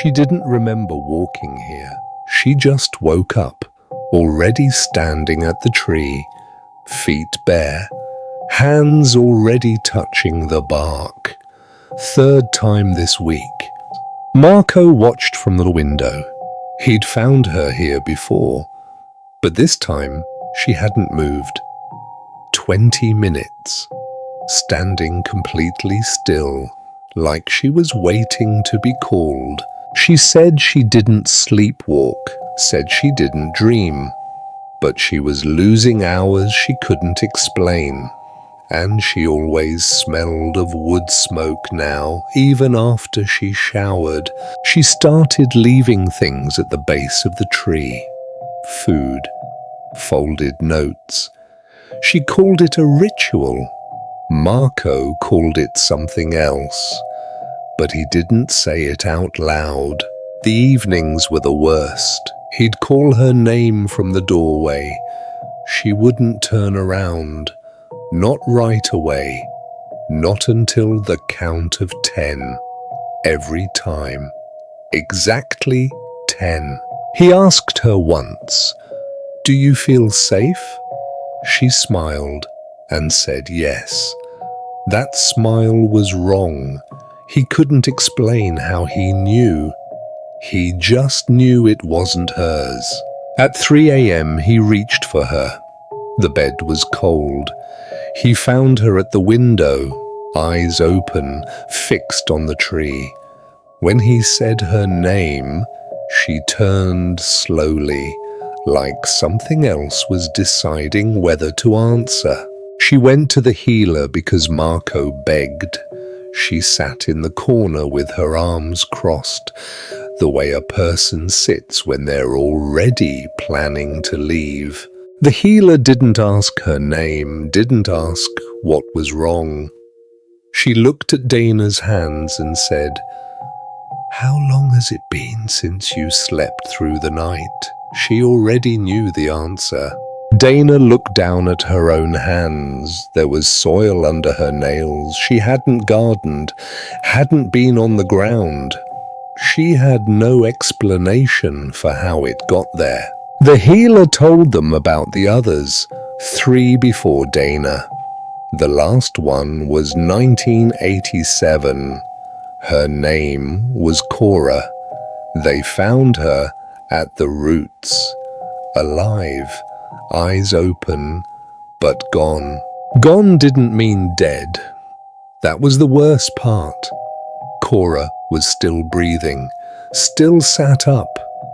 She didn't remember walking here. She just woke up, already standing at the tree, feet bare, hands already touching the bark. Third time this week. Marco watched from the window. He'd found her here before, but this time she hadn't moved. 20 minutes, standing completely still, like she was waiting to be called. She said she didn't sleepwalk, said she didn't dream, but she was losing hours she couldn't explain. And she always smelled of wood smoke now, even after she showered. She started leaving things at the base of the tree. Food, folded notes. She called it a ritual. Marco called it something else, but he didn't say it out loud. The evenings were the worst. He'd call her name from the doorway. She wouldn't turn around. Not right away, not until the count of 10. Every time. Exactly 10. He asked her once, "Do you feel safe?" She smiled and said yes. That smile was wrong. He couldn't explain how he knew. He just knew it wasn't hers. At 3 a.m. he reached for her. The bed was cold. He found her at the window, eyes open, fixed on the tree. When he said her name, she turned slowly, like something else was deciding whether to answer. She went to the healer because Marco begged. She sat in the corner with her arms crossed, the way a person sits when they're already planning to leave. The healer didn't ask her name, didn't ask what was wrong. She looked at Dana's hands and said, "How long has it been since you slept through the night?" She already knew the answer. Dana looked down at her own hands. There was soil under her nails. She hadn't gardened, hadn't been on the ground. She had no explanation for how it got there. The healer told them about the others, 3 before Dana. The last one was 1987. Her name was Cora. They found her at the roots, alive, eyes open, but gone. Gone didn't mean dead. That was the worst part. Cora was still breathing, still sat up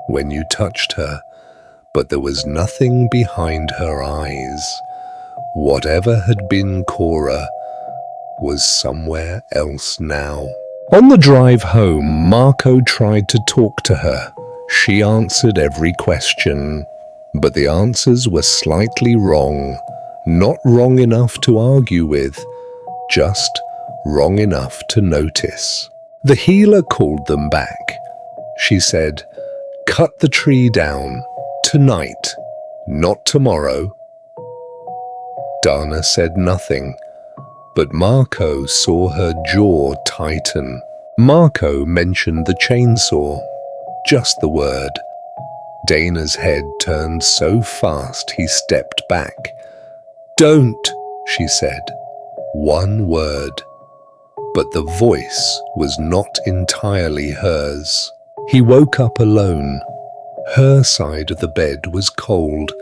when you touched her. But there was nothing behind her eyes. Whatever had been Cora was somewhere else now. On the drive home, Marco tried to talk to her. She answered every question, but the answers were slightly wrong. Not wrong enough to argue with, just wrong enough to notice. The healer called them back. She said, "Cut the tree down. Tonight, not tomorrow." Dana said nothing, but Marco saw her jaw tighten. Marco mentioned the chainsaw, just the word. Dana's head turned so fast he stepped back. "Don't," she said. One word. But the voice was not entirely hers. He woke up alone. Her side of the bed was cold.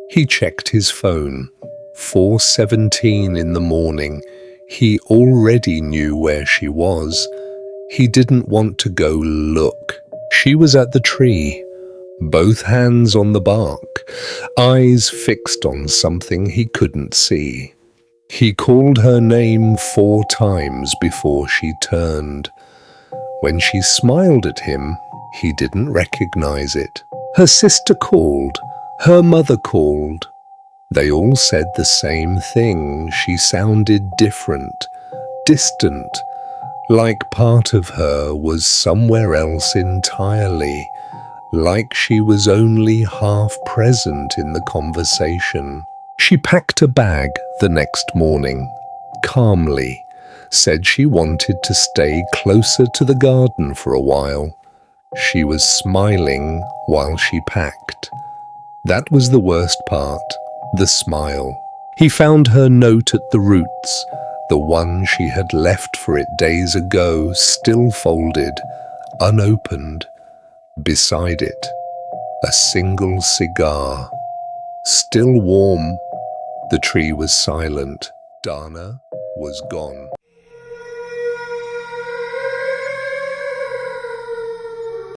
He checked his phone. 4:17 in the morning. He already knew where she was. He didn't want to go look. She was at the tree, both hands on the bark, eyes fixed on something he couldn't see. He called her name 4 times before she turned. When she smiled at him, he didn't recognize it. Her sister called. Her mother called. They all said the same thing. She sounded different, distant, like part of her was somewhere else entirely, like she was only half present in the conversation. She packed a bag the next morning, calmly, said she wanted to stay closer to the garden for a while. She was smiling while she packed. That was the worst part, the smile. He found her note at the roots, the one she had left for it days ago, still folded, unopened. Beside it, a single cigar, still warm. The tree was silent. Dana was gone.